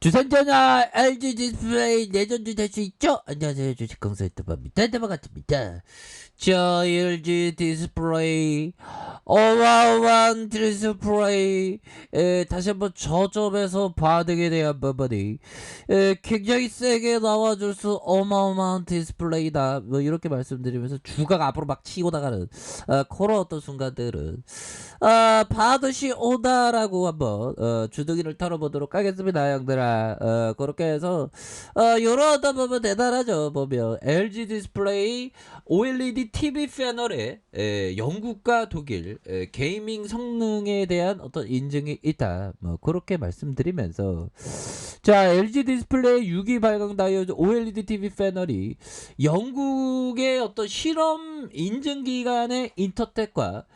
주산전화 LG 디스플레이 내전주 될 수 있죠? 안녕하세요. 주식공사 유튜버입니다. 반갑습니다. 자, LG 디스플레이 어마어마한 디스플레이 다시 한번 저점에서 반등에 대한 부분이 굉장히 세게 나와줄 수 어마어마한 디스플레이다. 뭐 이렇게 말씀드리면서 주가가 앞으로 막 치고 나가는 그런 어떤 순간들은 반드시 오다라고 한번 주둥이를 털어보도록 하겠습니다, 형들아. 그렇게 해서 요런 어떤 부분 대단하죠. 보면 LG 디스플레이 OLED TV 패널에 영국과 독일 게이밍 성능에 대한 어떤 인증이 있다. 뭐 그렇게 말씀드리면서 자, LG 디스플레이 6기 발광 다이오드 OLED TV 패널이 영국의 어떤 실험 인증 기관의 인터텍과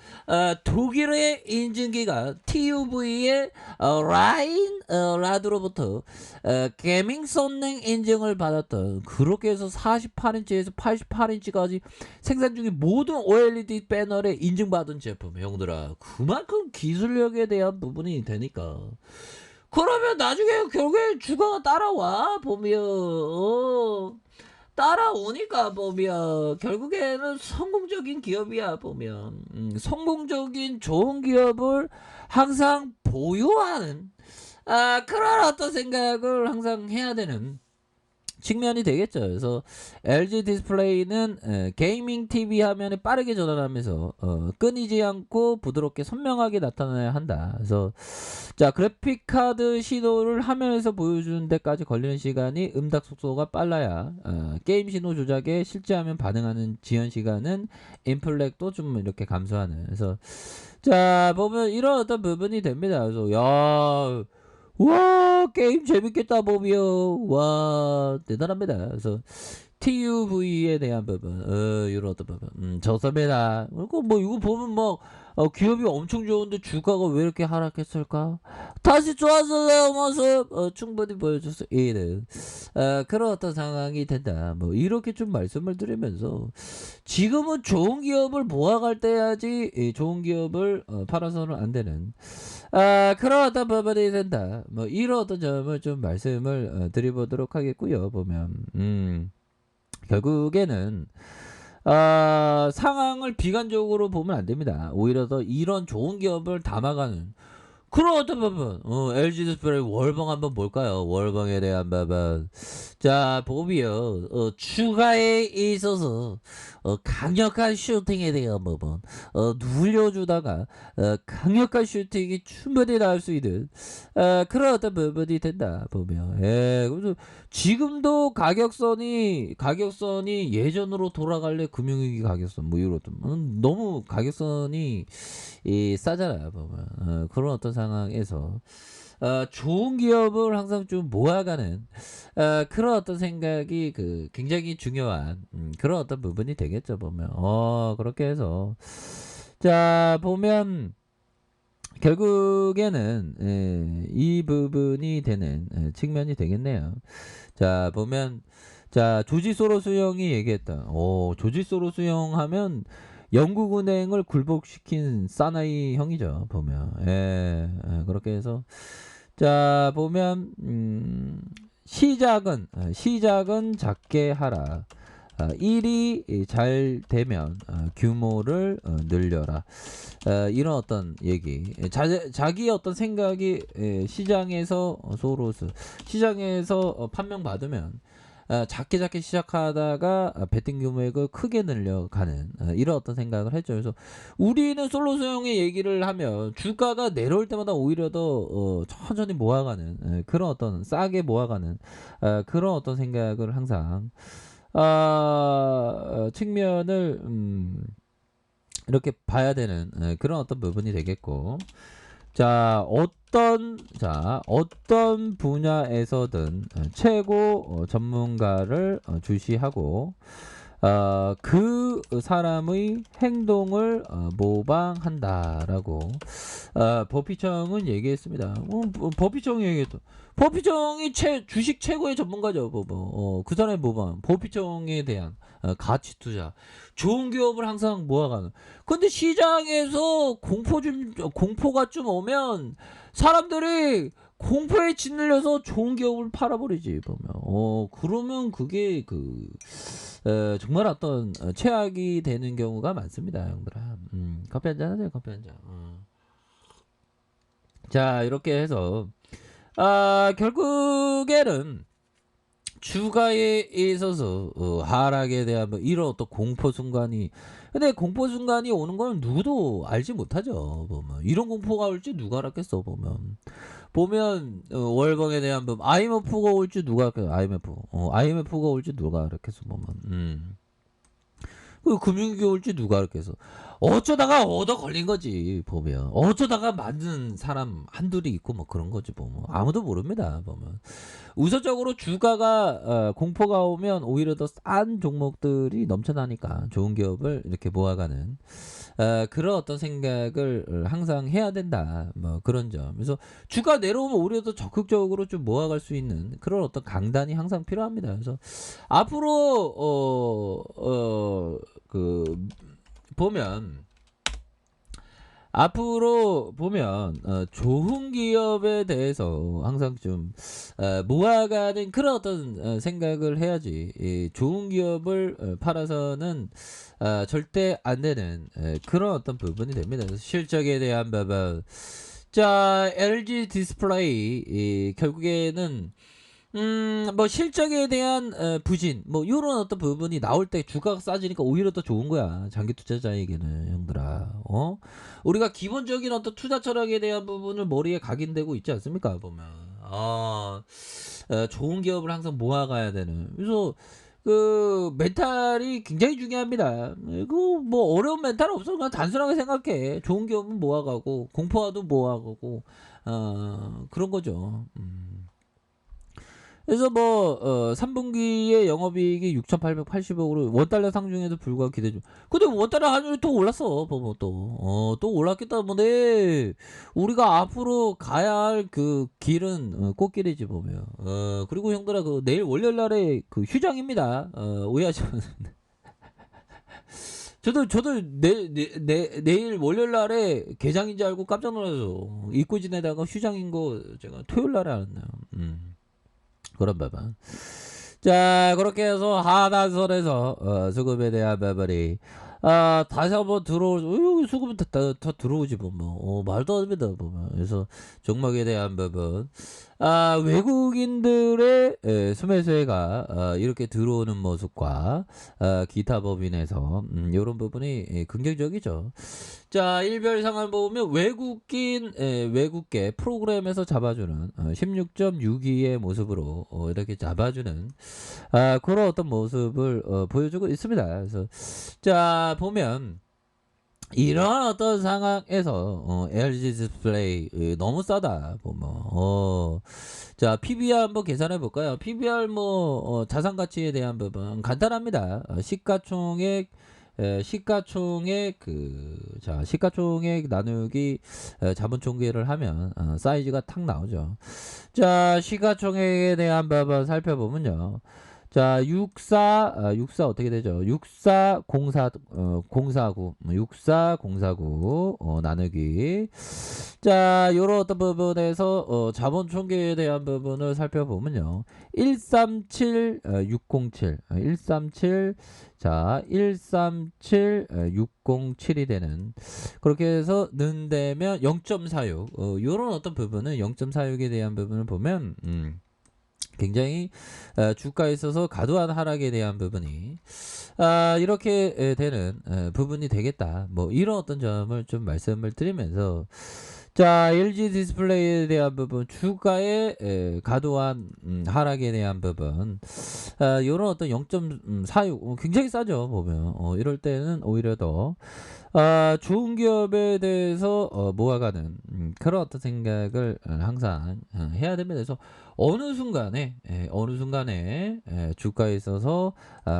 독일의 인증기관 TUV의 라인 라드로부터 게이밍 성능 인증을 받았던, 그렇게 해서 48인치에서 88인치까지 생산 중인 모든 OLED 패널에 인증받은 제품. 형들아, 그만큼 기술력에 대한 부분이 되니까 그러면 나중에 결국에 주가가 따라와 보면 따라오니까 보면 결국에는 성공적인 기업이야. 보면 성공적인 좋은 기업을 항상 보유하는 그런 어떤 생각을 항상 해야 되는 측면이 되겠죠. 그래서 LG 디스플레이는 게이밍 TV 화면에 빠르게 전환하면서 끊이지 않고 부드럽게 선명하게 나타나야 한다. 그래서 자, 그래픽 카드 신호를 화면에서 보여주는 데까지 걸리는 시간이 음닥 속도가 빨라야 게임 신호 조작에 실제 화면 반응하는 지연 시간은 인플렉도 좀 이렇게 감소하는. 그래서 자, 보면 이런 어떤 부분이 됩니다. 그래서 야, 와, 게임 재밌겠다 보면 와, 대단합니다. 그래서 TUV에 대한 부분, 이런 어떤 부분, 좋습니다. 그리고 뭐 이거 보면 뭐 기업이 엄청 좋은데 주가가 왜 이렇게 하락했을까? 다시 좋아질래요 모습 충분히 보여줄 수 있는 그런 어떤 상황이 된다. 뭐 이렇게 좀 말씀을 드리면서 지금은 좋은 기업을 모아갈 때야지 좋은 기업을 팔아서는 안 되는 그런 어떤 부분이 된다. 뭐 이런 어떤 점을 좀 말씀을 드려보도록 하겠고요. 보면 결국에는 상황을 비관적으로 보면 안 됩니다. 오히려 더 이런 좋은 기업을 담아가는 그런 어떤 부분. LG 디스플레이 월봉 한번 볼까요? 월봉에 대한 부분. 자, 보면 추가에 있어서 강력한 슈팅에 대한 부분 눌려주다가 강력한 슈팅이 충분히 나올 수 있는 그런 어떤 부분이 된다 보면. 그래서 지금도 가격선이 예전으로 돌아갈래. 금융위기 가격선 뭐 이런 너무 가격선이 싸잖아요 보면. 그런 어떤 상황에서 좋은 기업을 항상 좀 모아가는 그런 어떤 생각이 굉장히 중요한 그런 어떤 부분이 되겠죠 보면. 그렇게 해서 자, 보면 결국에는 이 부분이 되는 측면이 되겠네요. 자, 보면 자, 조지 소로스 형이 얘기했다. 조지 소로스 형 하면 영국은행을 굴복시킨 사나이 형이죠 보면. 그렇게 해서 자, 보면 시작은 작게 하라. 일이 잘 되면 규모를 늘려라. 이런 어떤 얘기. 자기 어떤 생각이 시장에서 판명받으면 작게 시작하다가 배팅 금액을 크게 늘려가는 이런 어떤 생각을 했죠. 그래서 우리는 솔로스 형의 얘기를 하면 주가가 내려올 때마다 오히려 더 천천히 모아가는 그런 어떤 싸게 모아가는 그런 어떤 생각을 항상 측면을 이렇게 봐야 되는 그런 어떤 부분이 되겠고. 자, 어떤 분야에서든 최고 전문가를 주시하고 그 사람의 행동을 모방한다라고 버피청은 얘기했습니다. 버피청이 얘기했죠. 버피청이 주식 최고의 전문가죠. 그 사람의 모방. 버피청에 대한 가치 투자. 좋은 기업을 항상 모아가는. 근데 시장에서 공포가 좀 오면 사람들이 공포에 짓눌려서 좋은 기업을 팔아버리지 보면. 그러면 그게 정말 어떤 최악이 되는 경우가 많습니다, 형들아. 커피 한잔 하세요, 커피 한잔. 자, 이렇게 해서 결국에는 주가에 있어서 하락에 대한 뭐 이런 어떤 공포 순간이, 근데 공포 순간이 오는 건 누구도 알지 못하죠. 보면 이런 공포가 올지 누가 알았겠어. 보면 월봉에 대한 부분, IMF가 올지 누가 알겠어. IMF가 올지 누가 알았겠어. 보면 그 금융위기 올지 누가 알겠어. 어쩌다가 얻어 걸린 거지. 보면 어쩌다가 만든 사람 한둘이 있고 뭐 그런 거지. 보면 아무도 모릅니다. 보면 우선적으로 주가가 공포가 오면 오히려 더 싼 종목들이 넘쳐나니까 좋은 기업을 이렇게 모아가는 그런 어떤 생각을 항상 해야 된다. 뭐 그런 점. 그래서 주가 내려오면 오히려 더 적극적으로 좀 모아갈 수 있는 그런 어떤 강단이 항상 필요합니다. 그래서 앞으로 보면 좋은 기업에 대해서 항상 좀 모아가는 그런 어떤 생각을 해야지. 이 좋은 기업을 팔아서는 절대 안 되는 그런 어떤 부분이 됩니다. 그래서 실적에 대한 부분. 자, LG 디스플레이 결국에는 뭐 실적에 대한 부진 뭐 이런 어떤 부분이 나올 때 주가가 싸지니까 오히려 더 좋은 거야, 장기 투자자에게는, 형들아. 우리가 기본적인 어떤 투자 철학에 대한 부분을 머리에 각인되고 있지 않습니까? 보면 좋은 기업을 항상 모아가야 되는. 그래서 그 멘탈이 굉장히 중요합니다. 뭐 어려운 멘탈 없어. 그냥 단순하게 생각해. 좋은 기업은 모아가고 공포와도 모아가고 그런 거죠. 그래서 3분기에 영업이익이 6,880억으로 원달러 상중에도 불구하고 기대 중. 근데 원달러 환율이 또 올랐어. 보면 또 올랐겠다. 네. 우리가 앞으로 가야 할 그 길은 꽃길이지 보면. 그리고 형들아, 내일 월요일 날에 휴장입니다. 오해하지 마세요. 저도 내일 월요일 날에 개장인 줄 알고 깜짝 놀라서 잊고 지내다가 휴장인 거 제가 토요일 날에 알았네요. 그런 부분. 자, 그렇게 해서 하단선에서 수급에 대한 부분이 다시 한번 수급은 다 들어오지 보면 말도 안 됩니다 보면. 그래서 종목에 대한 부분, 외국인들의 수매수혜가 이렇게 들어오는 모습과 기타 법인에서 이런 부분이 긍정적이죠. 자, 일별 상황 보면 외국계 프로그램에서 잡아주는 16.62의 모습으로 이렇게 잡아주는 그런 어떤 모습을 보여주고 있습니다. 그래서 자, 보면 이런 어떤 상황에서 LG 디스플레이 너무 싸다 보면 자, PBR 한번 계산해 볼까요? PBR 자산 가치에 대한 부분 간단합니다. 시가총액 시가총액 나누기 자본총계를 하면 사이즈가 탁 나오죠. 자, 시가총액에 대한 부분 살펴보면요. 자, 64 어떻게 되죠? 64,049 나누기. 자, 요런 어떤 부분에서 자본 총계에 대한 부분을 살펴보면요. 137607 137607이 되는, 그렇게 해서 는다면 0.46 요런 어떤 부분은 0.46에 대한 부분을 보면 굉장히 주가에 있어서 과도한 하락에 대한 부분이 이렇게 되는 부분이 되겠다. 이런 어떤 점을 좀 말씀을 드리면서, 자, LG 디스플레이에 대한 부분, 주가의 과도한 하락에 대한 부분, 이런 어떤 0.46 굉장히 싸죠 보면. 이럴 때는 오히려 더 좋은 기업에 대해서 모아가는 그런 어떤 생각을 항상 해야 됩니다. 그래서 어느 순간에 주가에 있어서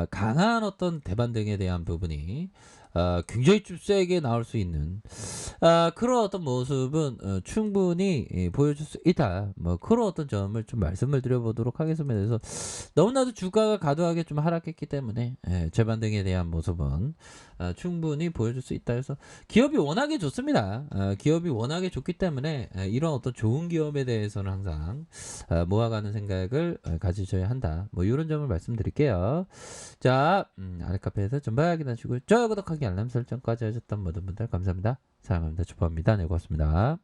강한 어떤 대반등에 대한 부분이 굉장히 좀 세게 나올 수 있는 그런 어떤 모습은 충분히 보여줄 수 있다. 뭐 그런 어떤 점을 좀 말씀을 드려보도록 하겠습니다. 그래서 너무나도 주가가 과도하게 좀 하락했기 때문에 재반 등에 대한 모습은 충분히 보여줄 수 있다. 그래서 기업이 워낙에 좋습니다. 기업이 워낙에 좋기 때문에 이런 어떤 좋은 기업에 대해서는 항상 모아가는 생각을 가지셔야 한다. 뭐 이런 점을 말씀드릴게요. 자, 아래카페에서 전방 확인하시고 좋아요, 구독하기, 알람 설정까지 하셨던 모든 분들 감사합니다. 사랑합니다. 축복합니다. 네, 고맙습니다.